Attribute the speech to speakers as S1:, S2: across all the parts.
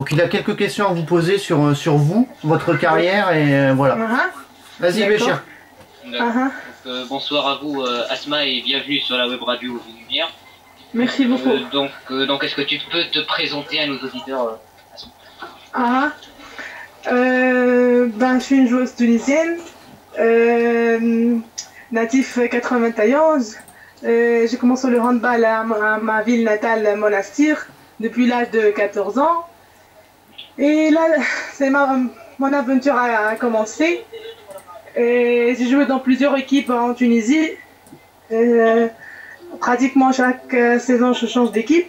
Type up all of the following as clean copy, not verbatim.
S1: Donc il a quelques questions à vous poser sur vous, votre carrière et voilà. Vas-y Béchir.
S2: Bonsoir à vous Asma et bienvenue sur la web radio Lumière.
S3: Merci beaucoup.
S2: Donc est-ce que tu peux te présenter à nos auditeurs Asma?
S3: Je suis une joueuse tunisienne, natif 91. J'ai commencé le handball à ma ville natale, Monastir, depuis l'âge de 14 ans. Et là, c'est mon aventure a commencé. J'ai joué dans plusieurs équipes en Tunisie. Pratiquement chaque saison, je change d'équipe.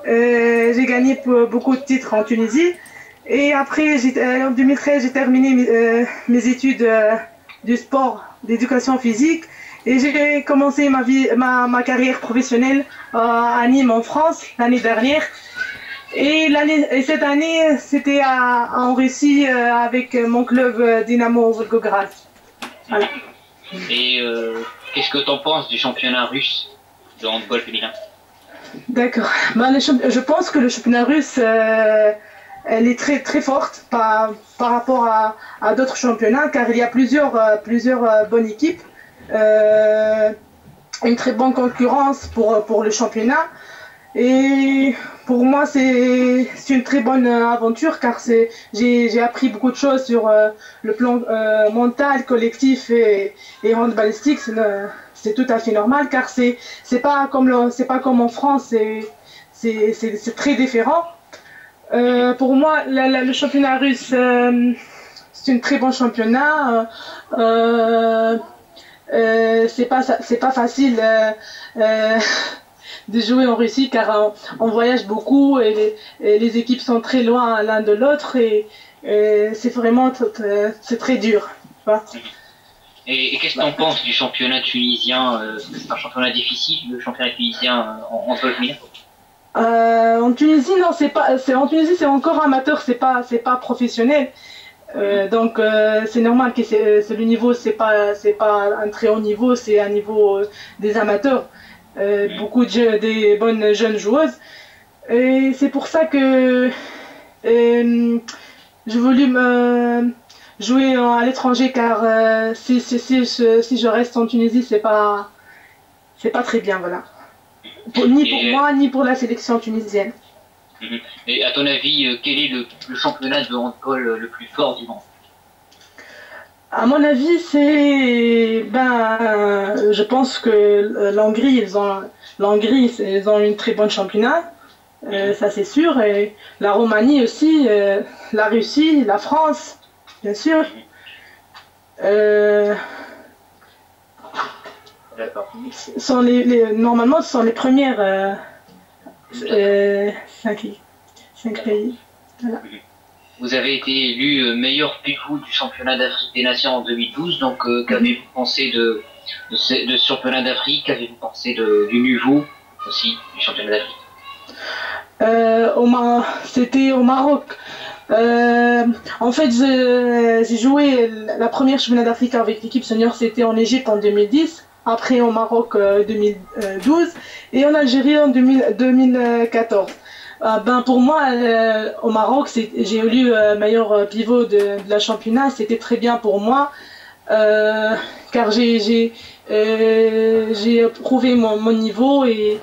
S3: J'ai gagné beaucoup de titres en Tunisie. Et après, en 2013, j'ai terminé mes études du sport, d'éducation physique. Et j'ai commencé ma carrière professionnelle à Nîmes, en France, l'année dernière. Et cette année, c'était en Russie avec mon club Dynamo Volgograd. Voilà.
S2: Et qu'est-ce que tu en penses du championnat russe de handball féminin?
S3: D'accord. Je pense que le championnat russe, elle est très très forte par rapport à d'autres championnats, car il y a plusieurs bonnes équipes, une très bonne concurrence pour le championnat. Et pour moi, c'est une très bonne aventure, car j'ai appris beaucoup de choses sur le plan mental, collectif et handballistique. C'est tout à fait normal, car c'est pas comme en France, c'est très différent. Pour moi, le championnat russe, c'est un très bon championnat. C'est pas facile de jouer en Russie, car on voyage beaucoup et les équipes sont très loin l'un de l'autre et c'est vraiment c'est très dur. Voilà.
S2: Et qu'est-ce que tu en penses du championnat tunisien? C'est un championnat difficile, le championnat tunisien en féminin?
S3: En Tunisie, non, en Tunisie, c'est encore amateur, c'est pas professionnel. Donc c'est normal que le niveau, c'est pas un très haut niveau, c'est un niveau des amateurs. Beaucoup des bonnes jeunes joueuses. Et c'est pour ça que j'ai voulu jouer à l'étranger, car si je reste en Tunisie, c'est pas très bien, voilà. Ni pour moi, ni pour la sélection tunisienne.
S2: Et à ton avis, quel est le championnat de handball le plus fort du monde?
S3: À mon avis, je pense que l'Hongrie, ils ont une très bonne championnat, ça c'est sûr, et la Roumanie aussi, la Russie, la France, bien sûr. Normalement, ce sont les premières 5 pays. Voilà.
S2: Vous avez été élu meilleur pivot du championnat d'Afrique des Nations en 2012, donc qu'avez-vous pensé de ce championnat d'Afrique? Qu'avez-vous pensé du niveau aussi du championnat d'Afrique?
S3: C'était au Maroc. En fait, j'ai joué la première championnat d'Afrique avec l'équipe senior, c'était en Égypte en 2010, après au Maroc 2012 et en Algérie en 2014. Pour moi, au Maroc, j'ai élu meilleur pivot de la championnat. C'était très bien pour moi, car j'ai prouvé mon niveau et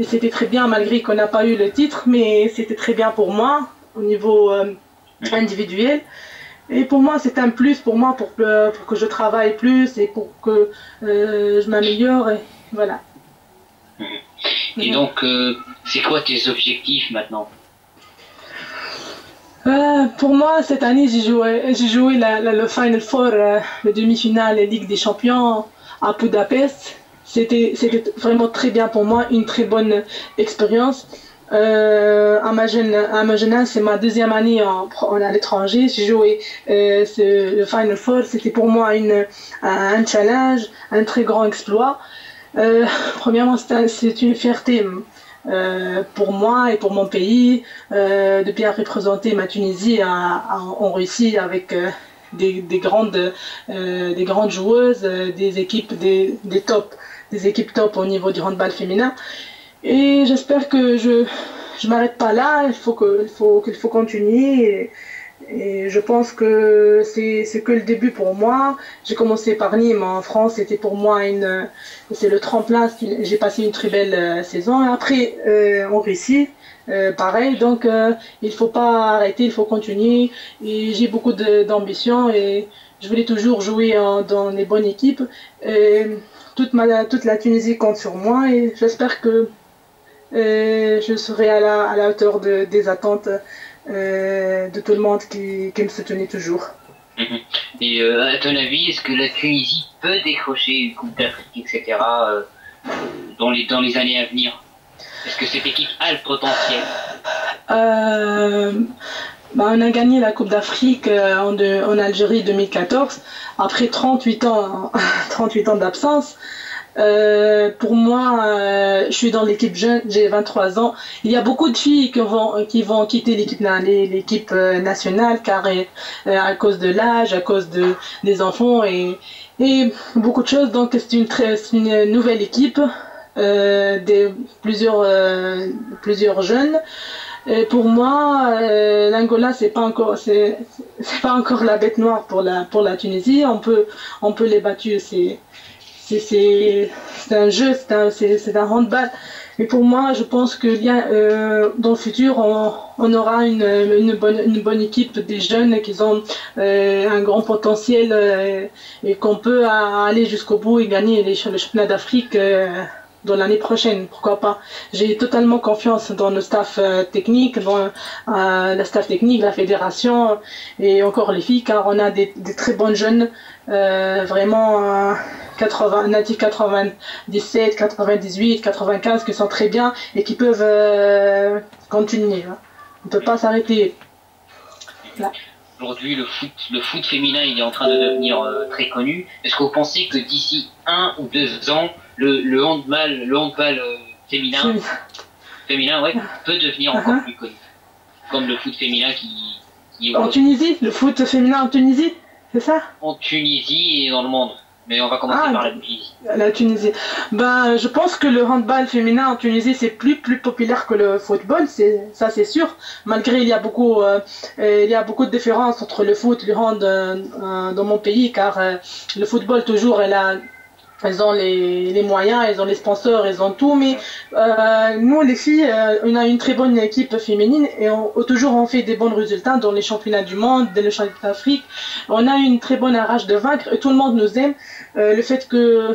S3: c'était très bien, malgré qu'on n'a pas eu le titre, mais c'était très bien pour moi au niveau individuel. Et pour moi, c'est un plus pour moi pour que je travaille plus et pour que je m'améliore. Et voilà.
S2: Et donc, c'est quoi tes objectifs maintenant?
S3: Pour moi, cette année, j'ai joué le Final Four, le demi-finale Ligue des Champions à Budapest. C'était vraiment très bien pour moi, une très bonne expérience. À ma jeune âge, c'est ma deuxième année à l'étranger. J'ai joué le Final Four. C'était pour moi un challenge, un très grand exploit. Premièrement, c'est une fierté pour moi et pour mon pays de bien représenter ma Tunisie en Russie avec des grandes joueuses, des équipes des équipes top au niveau du handball féminin. Et j'espère que je je m'arrête pas là, il faut continuer. Et je pense que c'est que le début pour moi. J'ai commencé par Nîmes en France, c'était pour moi c'est le tremplin. J'ai passé une très belle saison. Après, en Russie, pareil. Donc, il faut pas arrêter, il faut continuer. Et j'ai beaucoup d'ambition et je voulais toujours jouer dans les bonnes équipes. Et toute la Tunisie compte sur moi et j'espère que je serai à la hauteur des attentes de tout le monde qui me soutenait toujours.
S2: Et à ton avis, est-ce que la Tunisie peut décrocher une Coupe d'Afrique, etc., dans les années à venir? Est-ce que cette équipe a le potentiel?
S3: On a gagné la Coupe d'Afrique en Algérie 2014, après 38 ans, 38 ans d'absence. Pour moi, je suis dans l'équipe jeune, j'ai 23 ans. Il y a beaucoup de filles qui vont quitter l'équipe nationale car à cause de l'âge, à cause des enfants et beaucoup de choses. Donc c'est une nouvelle équipe, plusieurs jeunes. Et pour moi, l'Angola c'est pas encore la bête noire pour la Tunisie. On peut les battre. C'est un jeu, c'est un handball. Mais pour moi, je pense que dans le futur, on aura une bonne équipe des jeunes qui ont un grand potentiel et qu'on peut aller jusqu'au bout et gagner le championnat d'Afrique dans l'année prochaine. Pourquoi pas? J'ai totalement confiance dans le staff technique, dans la staff technique, la fédération et encore les filles, car on a des très bonnes jeunes, vraiment natifs 97, 98, 95 qui sont très bien et qui peuvent continuer. On ne peut pas s'arrêter. Là.
S2: Aujourd'hui, le foot féminin, il est en train de devenir très connu. Est-ce que vous pensez que d'ici 1 ou 2 ans, le handball féminin, ouais, peut devenir encore plus connu, comme le foot féminin qui
S3: en Tunisie, le foot féminin en Tunisie, c'est ça? En
S2: Tunisie et dans le monde. Mais on va commencer par la Tunisie.
S3: La Tunisie. Je pense que le handball féminin en Tunisie c'est plus populaire que le football, ça c'est sûr. Malgré il y a beaucoup de différences entre le foot et le hand dans mon pays, car le football toujours elles ont les moyens, elles ont les sponsors, elles ont tout, mais nous les filles, on a une très bonne équipe féminine et on fait des bons résultats dans les championnats du monde, dans les championnats d'Afrique. On a une très bonne rage de vaincre et tout le monde nous aime. Le fait que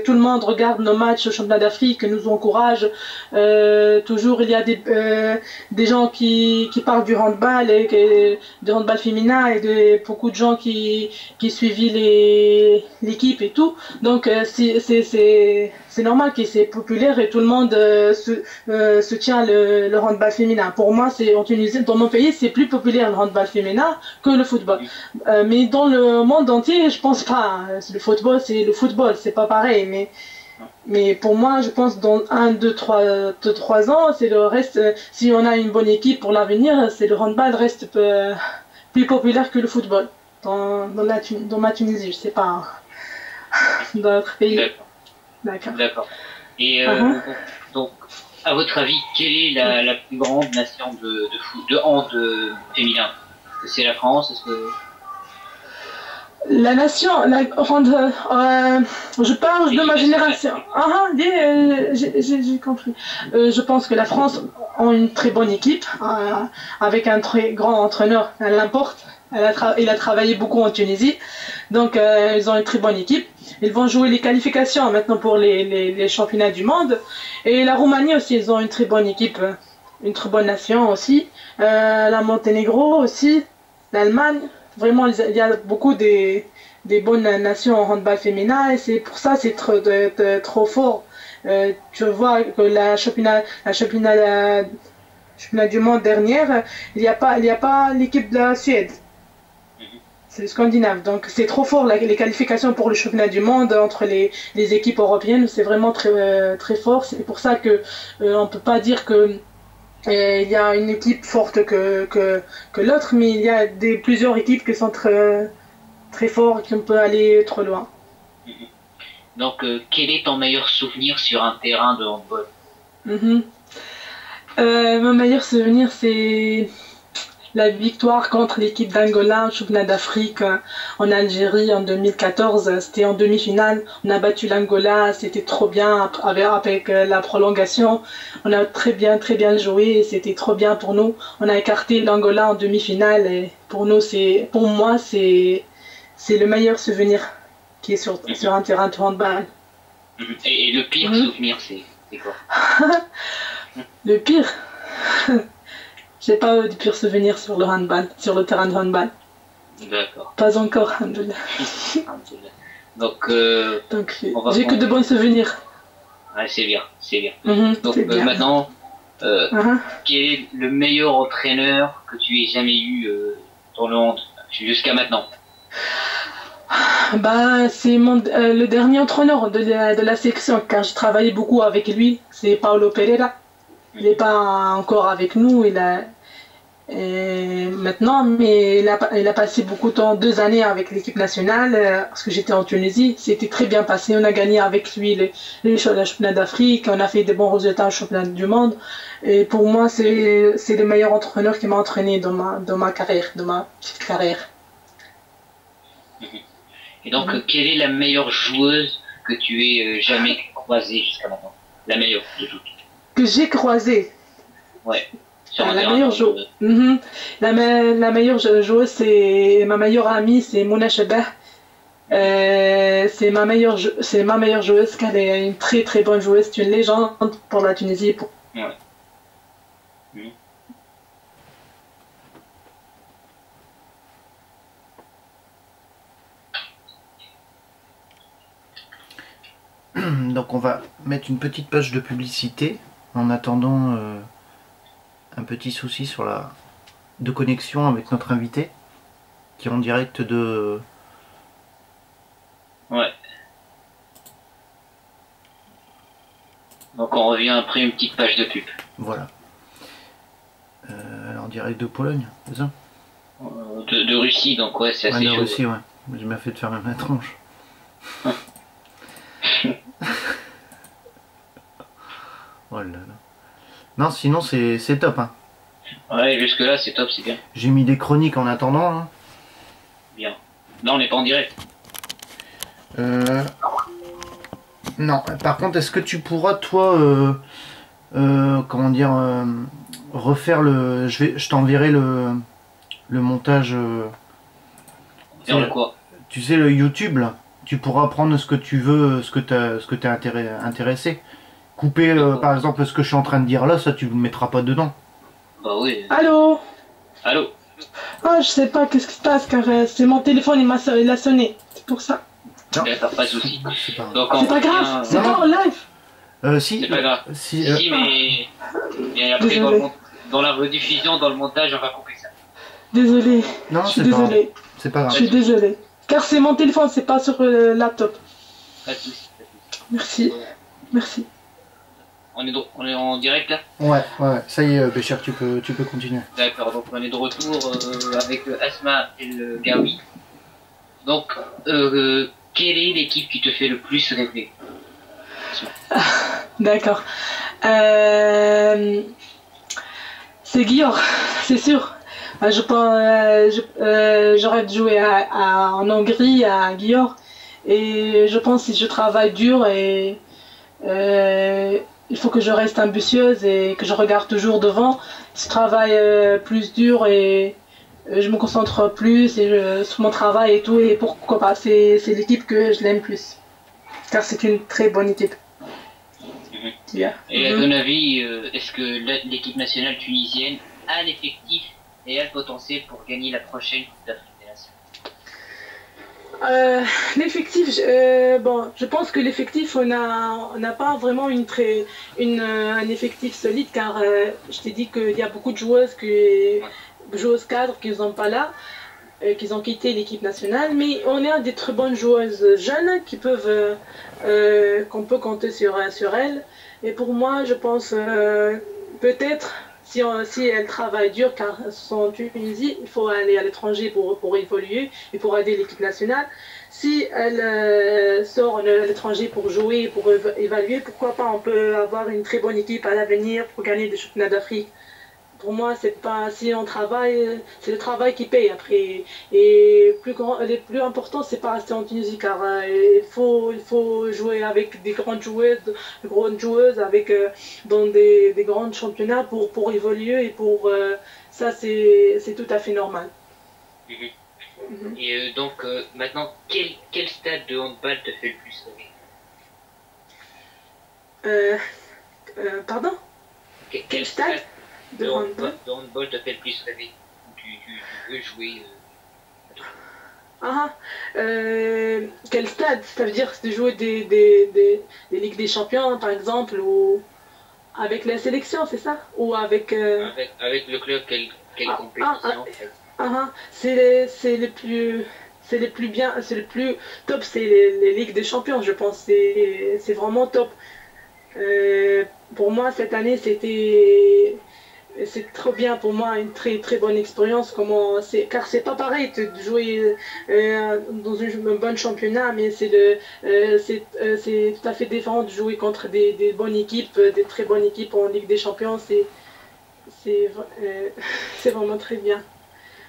S3: tout le monde regarde nos matchs au championnat d'Afrique, nous encourage. Toujours il y a des gens qui parlent du handball du handball féminin et beaucoup de gens qui suivent l'équipe et tout. Donc c'est normal que c'est populaire et tout le monde soutient le handball féminin. Pour moi, en Tunisie, dans mon pays, c'est plus populaire le handball féminin que le football. Mais dans le monde entier, je pense pas. Le football, c'est pas pareil. Mais pour moi, je pense dans 1, 2, 3 ans, c'est le reste. Si on a une bonne équipe pour l'avenir, c'est le handball reste plus populaire que le football dans ma Tunisie. Je sais pas dans notre pays.
S2: D'accord. Et donc, à votre avis, quelle est la plus grande nation de hand féminin? Est-ce que c'est la France? Est-ce que
S3: la nation, je parle de ma génération. J'ai compris. Je pense que la France a une très bonne équipe, avec un très grand entraîneur, elle l'importe. Il a travaillé beaucoup en Tunisie, donc ils ont une très bonne équipe. Ils vont jouer les qualifications maintenant pour les championnats du monde. Et la Roumanie aussi, ils ont une très bonne équipe, une très bonne nation aussi. La Monténégro aussi, l'Allemagne. Vraiment, il y a beaucoup des bonnes nations en handball féminin et c'est pour ça c'est trop fort. Tu vois que la championnat du monde dernière, il n'y a pas l'équipe de la Suède. C'est le Scandinave. Donc c'est trop fort les qualifications pour le championnat du monde entre les équipes européennes. C'est vraiment très, très fort. C'est pour ça que on peut pas dire que il y a une équipe forte que l'autre, mais il y a plusieurs équipes qui sont très, très fortes et qui peuvent aller trop loin.
S2: Donc, quel est ton meilleur souvenir sur un terrain de handball?
S3: Mon meilleur souvenir, c'est la victoire contre l'équipe d'Angola au championnat d'Afrique en Algérie en 2014. C'était en demi-finale. On a battu l'Angola, c'était trop bien avec la prolongation. On a très bien joué, c'était trop bien pour nous. On a écarté l'Angola en demi-finale et pour moi, c'est le meilleur souvenir qui est sur un terrain de handball.
S2: Et le pire souvenir, c'est quoi?
S3: Le pire j'ai pas de pire souvenir sur le handball, sur le terrain de handball.
S2: D'accord.
S3: Pas encore, alhamdoulilah.
S2: Donc,
S3: j'ai que de bons souvenirs.
S2: Ouais, c'est bien, c'est bien. Donc
S3: bien.
S2: maintenant, quel est le meilleur entraîneur que tu aies jamais eu dans le hand jusqu'à maintenant?
S3: Bah, c'est le dernier entraîneur de la section, car j'ai travaillé beaucoup avec lui, c'est Paulo Pereira. Il n'est pas encore avec nous, maintenant, mais il a passé beaucoup de temps, 2 années avec l'équipe nationale, parce que j'étais en Tunisie. C'était très bien passé, on a gagné avec lui les championnats d'Afrique, on a fait des bons résultats au championnat du monde. Et pour moi, c'est le meilleur entraîneur qui m'a entraîné dans ma carrière, dans ma petite carrière.
S2: Et donc, quelle est la meilleure joueuse que tu aies jamais croisée jusqu'à maintenant? La meilleure de toutes.
S3: Que j'ai croisée?
S2: Ouais.
S3: La meilleure joueuse. La meilleure joueuse, c'est ma meilleure amie, c'est Mouna Chebeh. C'est ma meilleure joueuse, car elle est une très très bonne joueuse. C'est une légende pour la Tunisie.
S2: Ouais.
S1: Donc on va mettre une petite page de publicité en attendant un petit souci de connexion avec notre invité qui est en direct de...
S2: Ouais. Donc on revient après une petite page de pub.
S1: Voilà. En direct de Pologne, c'est ça?
S2: De Russie, donc ouais, c'est assez chaud.
S1: De Russie, ouais. Je m'ai fait de faire ma tronche. Oh là là. Non, sinon c'est top. Hein.
S2: Ouais, jusque là c'est top, c'est bien.
S1: J'ai mis des chroniques en attendant. Hein.
S2: Bien. Là on n'est pas en direct.
S1: Non, par contre, est-ce que tu pourras, toi, comment dire, refaire le... Je t'enverrai le montage...
S2: quoi?
S1: Tu sais, le YouTube, là. Tu pourras prendre ce que tu veux, ce que t'es intéressé. Couper, par exemple, ce que je suis en train de dire là, ça, tu ne le mettras pas dedans.
S2: Bah oui.
S3: Allô?
S2: Allô?
S3: Ah, je sais pas qu'est-ce qui se passe, car c'est mon téléphone, il a sonné. C'est pour ça.
S2: D'accord, pas de soucis.
S1: C'est pas
S3: grave, c'est pas en live.
S1: Si.
S2: C'est pas grave. Si, mais après, dans la rediffusion, dans le montage, on va couper ça.
S3: Désolé.
S1: Non,
S3: je suis désolé.
S1: C'est pas grave.
S3: Je suis désolé. Car c'est mon téléphone, c'est pas sur le laptop.
S2: Pas de soucis.
S3: Merci. Merci.
S2: On est en direct là?
S1: Ouais, ça y est, Bécher, tu peux continuer.
S2: D'accord, donc on est de retour avec Asma et le Gawi. Donc, quelle est l'équipe qui te fait le plus rêver?
S3: D'accord. C'est Győr, c'est sûr. J'aurais dû jouer en Hongrie, à Győr. Et je pense que si je travaille dur et il faut que je reste ambitieuse et que je regarde toujours devant. Si je travaille plus dur et je me concentre plus sur mon travail et tout, et pourquoi pas, c'est l'équipe que je l'aime plus. Car c'est une très bonne équipe.
S2: Et à ton avis, est-ce que l'équipe nationale tunisienne a l'effectif et a le potentiel pour gagner la prochaine Coupe d'Afrique des Nations?
S3: L'effectif, je pense que l'effectif, on n'a pas vraiment un effectif solide, car je t'ai dit qu'il y a beaucoup de joueuses cadres qui ne sont pas là, qui ont quitté l'équipe nationale, mais on a des très bonnes joueuses jeunes qu'on peut compter sur elles. Et pour moi, je pense peut-être si elles travaillent dur, car elles sont en Tunisie, il faut aller à l'étranger pour évoluer et pour aider l'équipe nationale. Si elles sortent à l'étranger pour jouer, pour évaluer, pourquoi pas, on peut avoir une très bonne équipe à l'avenir pour gagner des championnats d'Afrique. Pour moi, c'est pas si on travaille, c'est le travail qui paye après. Et le plus important, c'est pas rester en Tunisie, car il faut jouer avec des grandes joueuses, avec dans des grands championnats pour évoluer et pour ça, c'est tout à fait normal.
S2: Mhm.
S3: Mhm.
S2: Et donc, maintenant, quel stade de handball te fait le plus rêver?
S3: Euh, Pardon? Quel stade
S2: stade
S3: de handball?
S2: de handball te fait le plus rêver? Où tu veux jouer
S3: Ah, quel stade? Ça veut dire de jouer des Ligues des Champions, par exemple, ou avec la sélection, c'est ça? Ou avec...
S2: avec le club, quelle
S3: Ah, ah, ah,
S2: compétition en fait?
S3: c'est le plus... C'est le plus bien, c'est le plus top, c'est les Ligues des Champions, je pense. C'est vraiment top. Euh, pour moi, cette année, c'est trop bien pour moi, une très très bonne expérience. Car c'est pas pareil de jouer dans un bon championnat, mais c'est tout à fait différent de jouer contre des bonnes équipes, des très bonnes équipes en Ligue des Champions. C'est, euh, c'est vraiment très bien.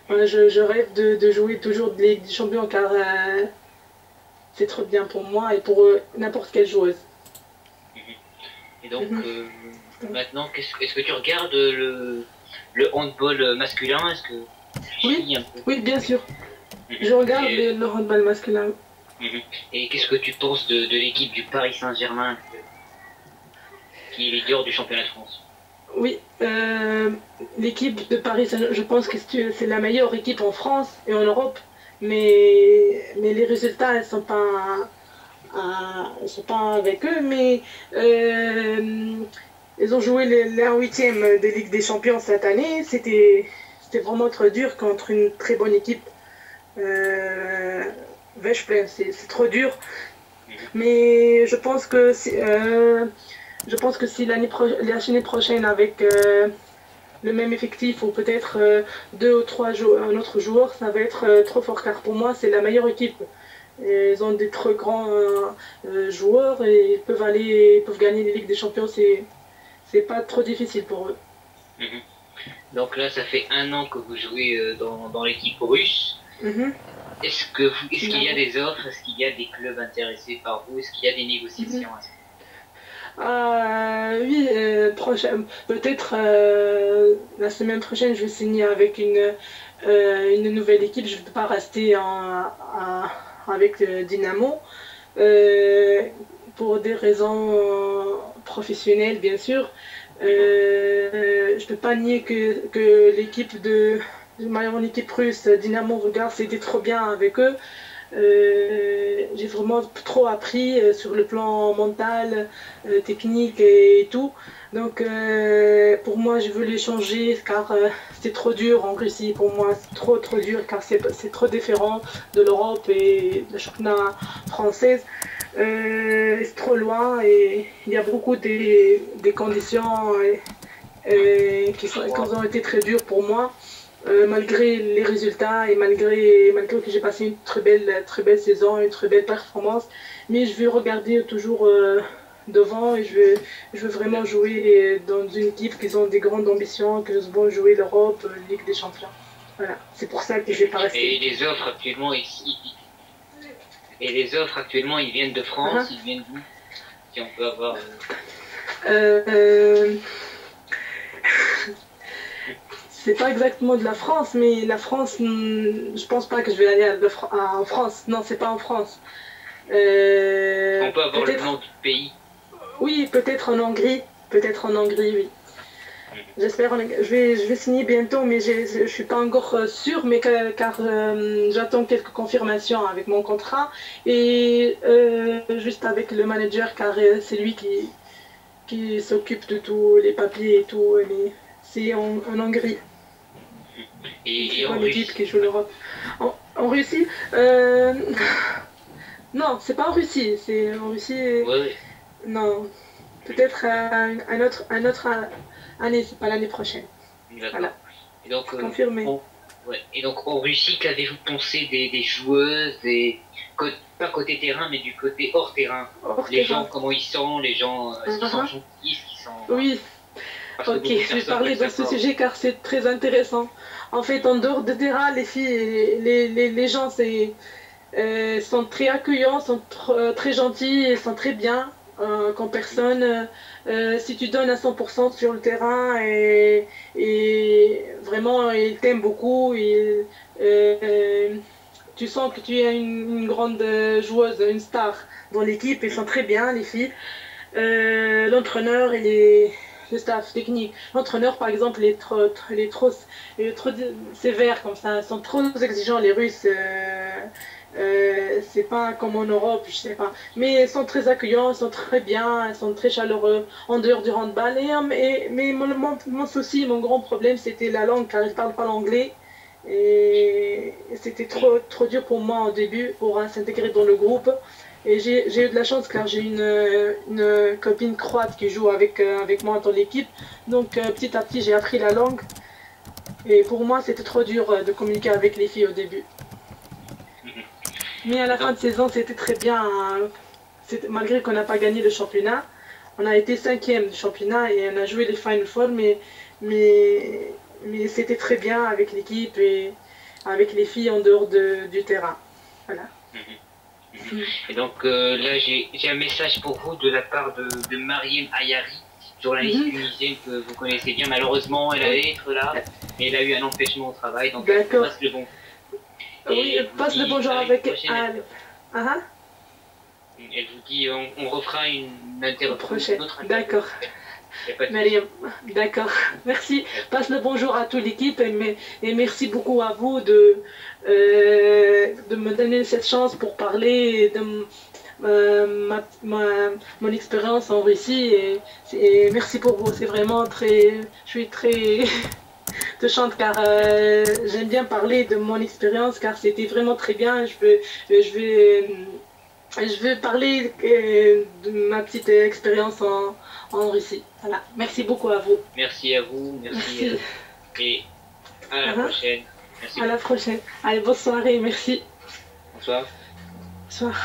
S3: Voilà, je rêve de jouer toujours de Ligue des Champions car c'est trop bien pour moi et pour n'importe quelle joueuse.
S2: Mhm. Et donc,
S3: Mhm.
S2: maintenant, est-ce que tu regardes le handball masculin? Est-ce que tu
S3: Oui,
S2: suis un peu?
S3: oui, bien sûr.
S2: Mhm.
S3: Je regarde
S2: Et,
S3: le handball masculin.
S2: mhm. Et qu'est-ce que tu penses de l'équipe du Paris Saint-Germain qui est leader du championnat de France?
S3: Oui, l'équipe de Paris, je pense que c'est la meilleure équipe en France et en Europe, mais les résultats, ils sont pas avec eux, mais ils ont joué la huitième de Ligue des Champions cette année. C'était vraiment trop dur contre une très bonne équipe. Euh, Veszprém, c'est trop dur, mais je pense que si l'année prochaine avec le même effectif ou peut-être deux ou trois un autre joueur, ça va être trop fort car pour moi c'est la meilleure équipe. Et ils ont des très grands joueurs et ils peuvent gagner les Ligues des Champions. C'est pas trop difficile pour eux.
S2: Mhm. Donc là, ça fait un an que vous jouez dans l'équipe russe.
S3: Mhm.
S2: Est-ce qu'il y a des offres? Est-ce qu'il y a des clubs intéressés par vous? Est-ce qu'il y a des négociations?
S3: Oui, peut-être la semaine prochaine, je vais signer avec une nouvelle équipe. Je ne peux pas rester avec Dynamo euh, pour des raisons professionnelles, bien sûr. Je ne peux pas nier que mon équipe russe, Dynamo Volgare, c'était trop bien avec eux. J'ai vraiment trop appris sur le plan mental, technique et tout. Donc pour moi, je voulais changer car c'était trop dur en Russie. Pour moi, c'est trop dur car c'est trop différent de l'Europe et de la championnat française. C'est trop loin et il y a beaucoup des conditions qui ont été très dures pour moi. Malgré les résultats et malgré que j'ai passé une très belle saison, une très belle performance, mais je vais regarder toujours devant et je veux vraiment jouer dans une équipe qui ont des grandes ambitions, qui vont jouer l'Europe, Ligue des Champions. Voilà, c'est pour ça que je vais pas rester.
S2: Et les offres actuellement ils viennent de France, ils viennent d'où? Si on peut avoir.
S3: C'est pas exactement de la France, mais la France, je pense pas que je vais aller en France. Non, c'est pas en France.
S2: On peut avoir le nom du pays.
S3: Oui, peut-être en Hongrie. Peut-être en Hongrie, oui. J'espère. Je vais signer bientôt, mais je suis pas encore sûre, mais car j'attends quelques confirmations avec mon contrat et juste avec le manager, car c'est lui qui s'occupe de tous les papiers et tout. Mais c'est en Hongrie.
S2: Et en
S3: Une
S2: Russie.
S3: équipe qui joue l'Europe. En Russie non, c'est pas en Russie. C'est en Russie.
S2: Ouais.
S3: Non. Peut-être un autre année, c'est pas l'année prochaine.
S2: D'accord.
S3: Voilà.
S2: Et donc,
S3: Confirmé.
S2: ouais. Et donc en Russie, qu'avez-vous pensé des joueuses, pas côté terrain, mais du côté hors terrain? Les gens, comment ils sont, les gens, est-ce qu'ils sont gentils, est-ce qu'ils sont...
S3: Oui,
S2: Parce que
S3: ok,
S2: beaucoup de
S3: je vais
S2: personnes
S3: parler
S2: veulent
S3: de ce
S2: savoir.
S3: sujet car c'est très intéressant. En fait, en dehors de terrain, les filles, les gens sont très accueillants, sont très gentils, et sont très bien comme personne. Si tu donnes à 100% sur le terrain et vraiment ils t'aiment beaucoup, euh, tu sens que tu es une grande joueuse, une star dans l'équipe, ils sont très bien les filles. L'entraîneur et le staff technique. L'entraîneur, par exemple, il est trop sévère comme ça. Ils sont trop exigeants, les Russes. C'est pas comme en Europe, je sais pas. Mais ils sont très accueillants, ils sont très bien, ils sont très chaleureux en dehors du handball. Mais mon souci, mon grand problème, c'était la langue, car ils ne parlent pas l'anglais. Et c'était trop dur pour moi au début pour s'intégrer dans le groupe. Et j'ai eu de la chance car j'ai une copine croate qui joue avec moi dans l'équipe. Donc petit à petit j'ai appris la langue. Et pour moi c'était trop dur de communiquer avec les filles au début. Mais à la fin de saison c'était très bien. Malgré qu'on n'a pas gagné le championnat, on a été 5e du championnat et on a joué les Final Four. Mais c'était très bien avec l'équipe et avec les filles en dehors du terrain. Voilà.
S2: Et donc là, j'ai un message pour vous de la part de Mariem Ayari, journaliste tunisienne que vous connaissez bien. Malheureusement, elle allait être là, mais elle a eu un empêchement au travail, donc elle passe le bon.
S3: Oui, passe le bonjour avec elle.
S2: Elle vous dit, on refera une interview
S3: prochaine. D'accord. Mariam, d'accord. Merci. Passe le bonjour à toute l'équipe et merci beaucoup à vous de me donner cette chance pour parler de mon expérience en Russie. Et merci pour vous. C'est vraiment très. Je suis très touchante car j'aime bien parler de mon expérience car c'était vraiment très bien. Je veux parler de ma petite expérience en Russie. Voilà. Merci beaucoup à vous.
S2: Merci à vous. Merci. Et à la prochaine. Merci.
S3: À la prochaine. Allez, bonne soirée. Merci.
S2: Bonsoir.
S3: Bonsoir.